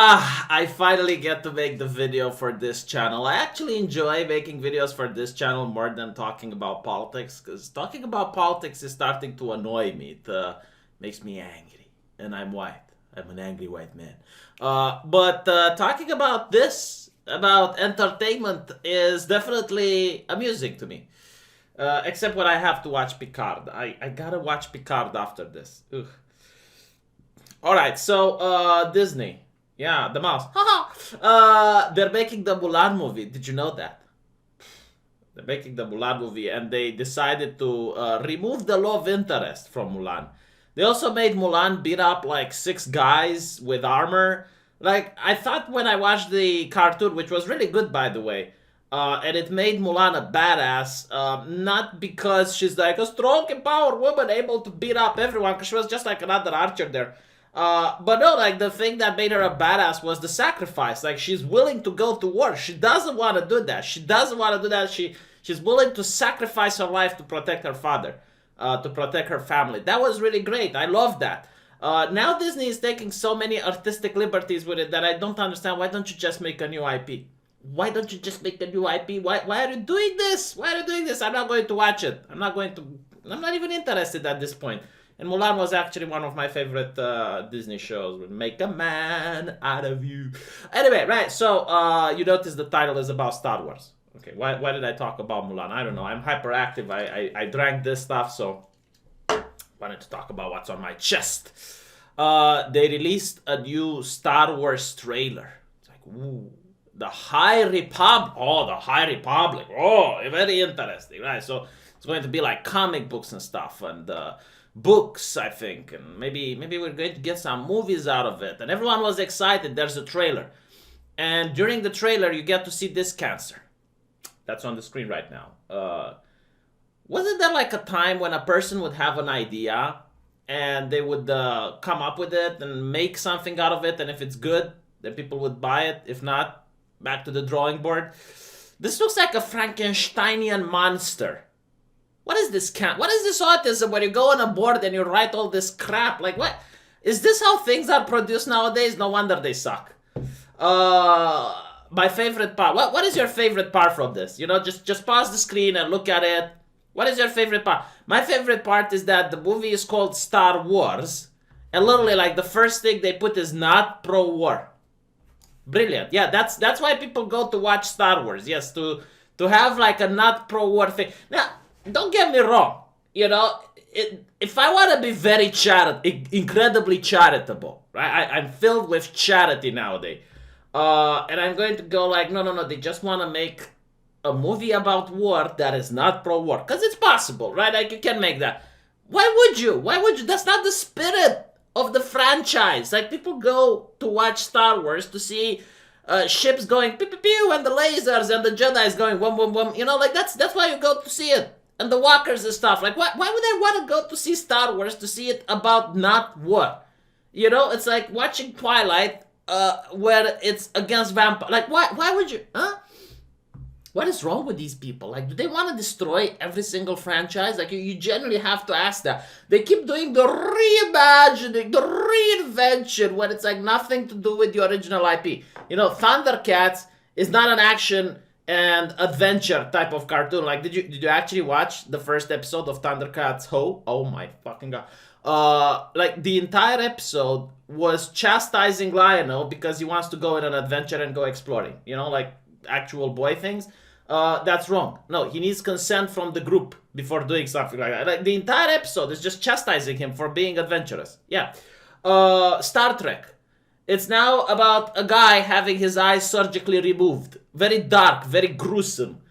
I finally get to make the video for this channel. I actually enjoy making videos for this channel more than talking about politics, because talking about politics is starting to annoy me. It makes me angry, and I'm white. I'm an angry white man. But talking about this, about entertainment, is definitely amusing to me. Except when I have to watch Picard. I gotta watch Picard after this. Ugh. Alright, so Disney. Yeah, the mouse. They're making the Mulan movie. Did you know that? They're making the Mulan movie, and they decided to remove the love interest from Mulan. They also made Mulan beat up like 6 guys with armor. Like, I thought when I watched the cartoon, which was really good by the way, and it made Mulan a badass, not because she's like a strong, empowered woman able to beat up everyone, because she was just like another archer there. But no, like, the thing that made her a badass was the sacrifice. Like, she's willing to go to war. She doesn't want to do that. She doesn't want to do that. She's willing to sacrifice her life to protect her father, to protect her family. That was really great. I love that. Now Disney is taking so many artistic liberties with it that I don't understand. Why don't you just make a new IP? Why don't you just make a new IP? Why are you doing this? Why are you doing this? I'm not going to watch it. I'm not even interested at this point. And Mulan was actually one of my favorite Disney shows. Would make a man out of you. Anyway, right, so you notice the title is about Star Wars. Okay, why did I talk about Mulan? I don't know. I'm hyperactive. I drank this stuff, so wanted to talk about what's on my chest. They released a new Star Wars trailer. It's like, ooh, the High Republic. Oh, the High Republic. Oh, very interesting, right? So it's going to be like comic books and stuff, and books, I think, and maybe we're going to get some movies out of it. And everyone was excited. There's a trailer, and during the trailer, you get to see this cancer. That's on the screen right now. Wasn't there like a time when a person would have an idea and they would come up with it and make something out of it, and if it's good, then people would buy it. If not, back to the drawing board. This looks like a Frankensteinian monster. What is this what is this autism where you go on a board and you write all this crap? Like, what? Is this how things are produced nowadays? No wonder they suck. My favorite part. What is your favorite part from this? You know, just pause the screen and look at it. What is your favorite part? My favorite part is that the movie is called Star Wars, and literally, like, the first thing they put is not pro-war. Brilliant. Yeah, that's why people go to watch Star Wars. Yes, to have like a not pro-war thing. Now, don't get me wrong. You know, if I want to be very incredibly charitable, right? I'm filled with charity nowadays. And I'm going to go like, no, they just want to make a movie about war that is not pro-war. Because it's possible, right? Like, you can make that. Why would you? That's not the spirit of the franchise. Like, people go to watch Star Wars to see ships going pew pew pew, and the lasers and the Jedi's going wum wum wum. You know, like, that's why you go to see it. And the walkers and stuff. Like, why would I want to go to see Star Wars to see it about not war? You know, it's like watching Twilight, where it's against vampire. Like, why would you? Huh? What is wrong with these people? Like, do they want to destroy every single franchise? Like, you generally have to ask that. They keep doing the reimagining, the reinvention, when it's like nothing to do with the original IP. You know, Thundercats is not an action and adventure type of cartoon. Like, did you actually watch the first episode of Thundercats Ho? Oh my fucking god. Like, the entire episode was chastising Lionel because he wants to go in an adventure and go exploring. You know, like actual boy things. That's wrong. No, he needs consent from the group before doing something like that. Like, the entire episode is just chastising him for being adventurous. Yeah. Star Trek. It's now about a guy having his eyes surgically removed. Very dark, very gruesome.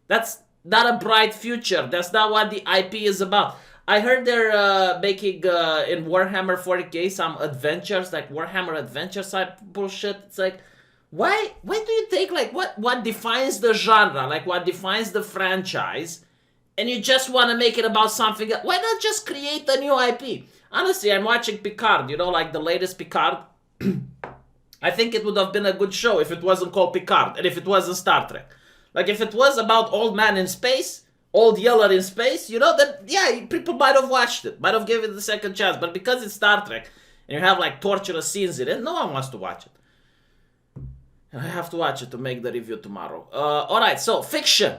That's not a bright future. That's not what the IP is about. I heard they're making in Warhammer 40k some adventures, like Warhammer Adventure type bullshit. It's like, why do you take, like, what defines the genre, like what defines the franchise, and you just want to make it about something else? Why not just create a new IP? Honestly, I'm watching Picard, you know, like the latest Picard. I think it would have been a good show if it wasn't called Picard, and if it wasn't Star Trek. Like, if it was about old man in space, old Yeller in space, you know, then yeah, people might have watched it, might have given it a second chance. But because it's Star Trek, and you have like torturous scenes in it, no one wants to watch it. I have to watch it to make the review tomorrow. Alright, so fiction.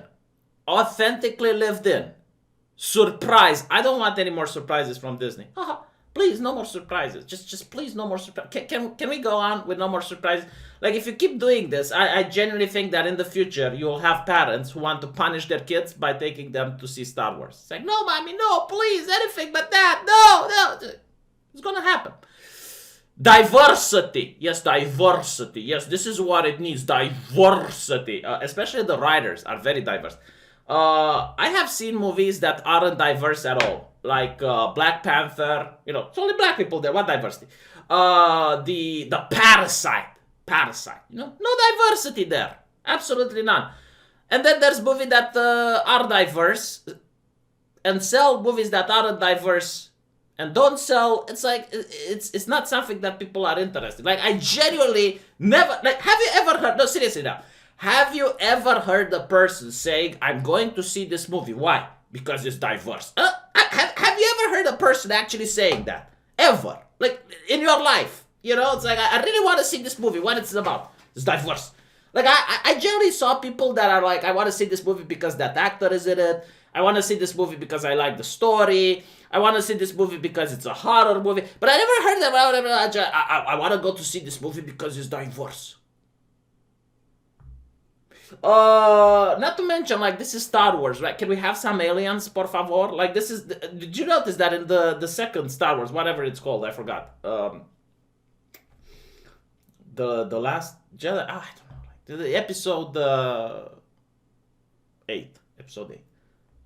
Authentically lived in. Surprise. I don't want any more surprises from Disney. Please, no more surprises. Just please, no more surprises. Can we go on with no more surprises? Like, if you keep doing this, I genuinely think that in the future you will have parents who want to punish their kids by taking them to see Star Wars. It's like, no, mommy, no, please, anything but that. No. It's gonna happen. Diversity. Yes, diversity. Yes, this is what it needs. Diversity. Especially the writers are very diverse. I have seen movies that aren't diverse at all. Like Black Panther. You know, it's only black people there. What diversity? The Parasite. Parasite. You know, no diversity there. Absolutely none. And then there's movies that are diverse and sell movies that aren't diverse and don't sell. It's like it's not something that people are interested. Like, I genuinely never, like, have you ever heard, no, seriously now, have you ever heard a person saying, I'm going to see this movie? Why? Because it's diverse. Have you ever heard a person actually saying that? Ever? Like, in your life? You know, it's like, I really want to see this movie. What it's about? It's diverse. Like, I generally saw people that are like, I want to see this movie because that actor is in it. I want to see this movie because I like the story. I want to see this movie because it's a horror movie. But I never heard that. I want to go to see this movie because it's diverse. Not to mention, like, this is Star Wars, right? Can we have some aliens, por favor? Like, this is, did you notice that in the second Star Wars, whatever it's called, I forgot. The Last Jedi, I don't know, like, the episode 8, episode 8.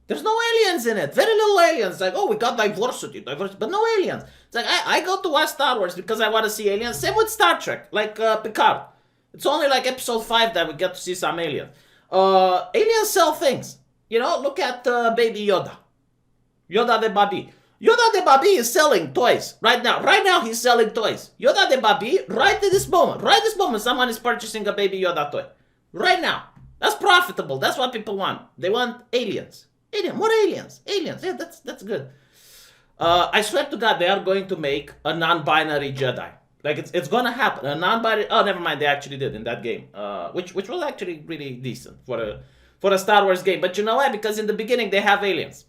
There's no aliens in it. Very little aliens. Like, oh, we got diversity, but no aliens. It's like, I go to watch Star Wars because I want to see aliens. Same with Star Trek, like Picard. It's only like episode 5 that we get to see some aliens. Aliens sell things. You know, look at Baby Yoda. Yoda the Baby. Yoda the Baby is selling toys right now. Right now, he's selling toys. Yoda the Baby, right at this moment. Right this moment, someone is purchasing a Baby Yoda toy. Right now. That's profitable. That's what people want. They want aliens. More aliens. Aliens. Yeah, that's good. I swear to God, they are going to make a non-binary Jedi. Like, it's gonna happen. A non-binary. Oh, never mind. They actually did in that game, which was actually really decent for a Star Wars game. But you know why? Because in the beginning they have aliens.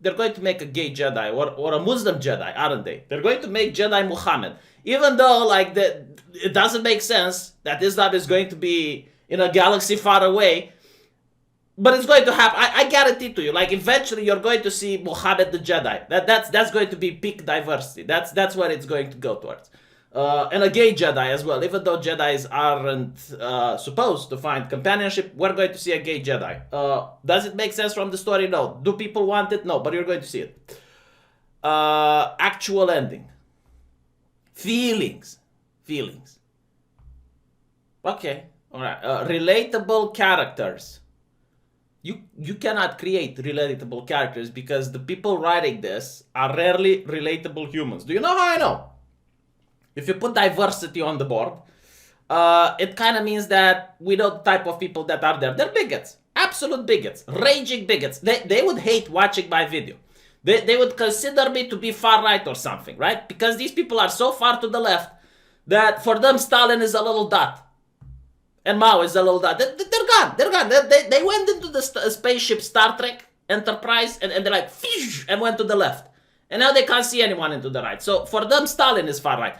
They're going to make a gay Jedi or a Muslim Jedi, aren't they? They're going to make Jedi Muhammad, even though, like, it doesn't make sense that Islam is going to be in a galaxy far away. But it's going to happen. I guarantee to you. Like, eventually, you're going to see Muhammad the Jedi. That's going to be peak diversity. That's what it's going to go towards. And a gay Jedi as well. Even though Jedis aren't supposed to find companionship, we're going to see a gay Jedi. Does it make sense from the story? No. Do people want it? No. But you're going to see it. Actual ending. Feelings. Okay. All right. Relatable characters. You cannot create relatable characters because the people writing this are rarely relatable humans. Do you know how I know? If you put diversity on the board, it kind of means that we know the type of people that are there. They're bigots. Absolute bigots. Raging bigots. They would hate watching my video. They would consider me to be far right or something, right? Because these people are so far to the left that for them Stalin is a little dot. And Mao is a little dot. They're gone. They went into the spaceship Star Trek Enterprise and they're like, Phew! And went to the left. And now they can't see anyone into the right. So for them, Stalin is far right.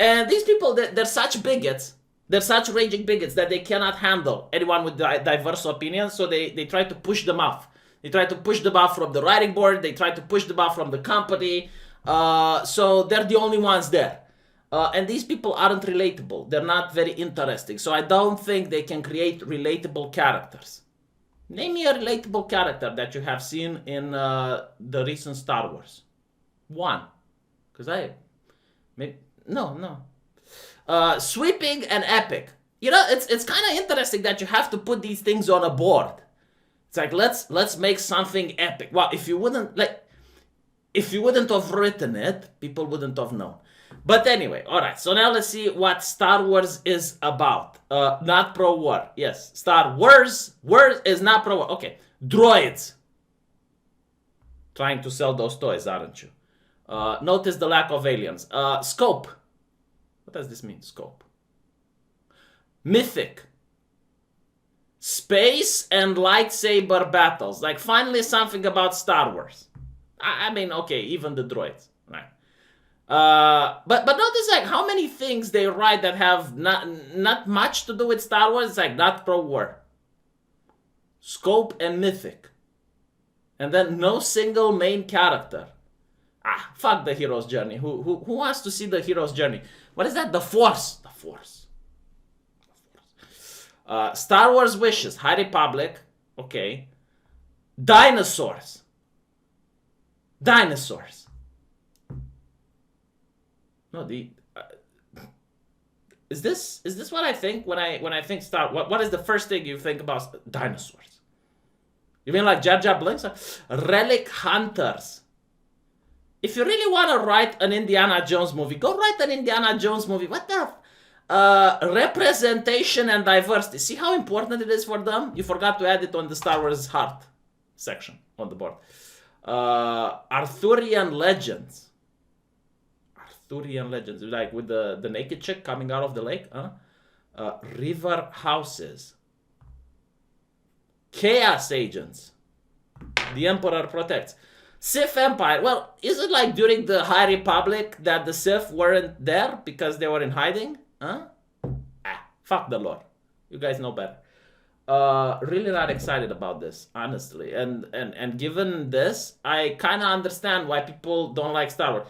And these people, they're such bigots. They're such raging bigots that they cannot handle anyone with diverse opinions. So they try to push them off. They try to push them off from the writing board. They try to push them off from the company. So they're the only ones there. And these people aren't relatable. They're not very interesting. So I don't think they can create relatable characters. Name me a relatable character that you have seen in the recent Star Wars. One. Because no. Sweeping and epic. You know, it's kind of interesting that you have to put these things on a board. It's like, let's make something epic. Well, if you wouldn't have written it, people wouldn't have known. But anyway, alright, so now let's see what Star Wars is about. Not pro-war. Yes, Star Wars is not pro-war. Okay, droids. Trying to sell those toys, aren't you? Notice the lack of aliens. Scope. What does this mean, scope? mythic, space and lightsaber battles. Like finally something about Star Wars. I mean, okay, even the droids, right? But notice like how many things they write that have not much to do with Star Wars. It's like not pro-war, scope and mythic, and then no single main character. Ah, fuck the hero's journey. Who wants to see the hero's journey? What is that? The Force. The Force. Star Wars wishes. High Republic. Okay. Dinosaurs. Dinosaurs. No, is this what I think when I think Star? What is the first thing you think about? Dinosaurs. You mean like Jar Jar Binks? Relic hunters. If you really want to write an Indiana Jones movie, go write an Indiana Jones movie. What the? Representation and diversity. See how important it is for them? You forgot to add it on the Star Wars Heart section on the board. Arthurian legends. Arthurian legends. Like with the naked chick coming out of the lake. River houses. Chaos agents. The Emperor protects. Sith Empire. Well, is it like during the High Republic that the Sith weren't there because they were in hiding? Huh? Fuck the lore. You guys know better. Really not excited about this, honestly. And given this, I kind of understand why people don't like Star Wars.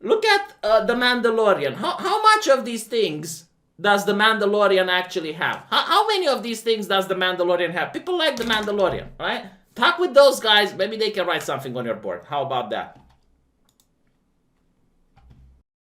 Look at The Mandalorian. How much of these things does The Mandalorian actually have? How many of these things does The Mandalorian have? People like The Mandalorian, right? Talk with those guys. Maybe they can write something on your board. How about that?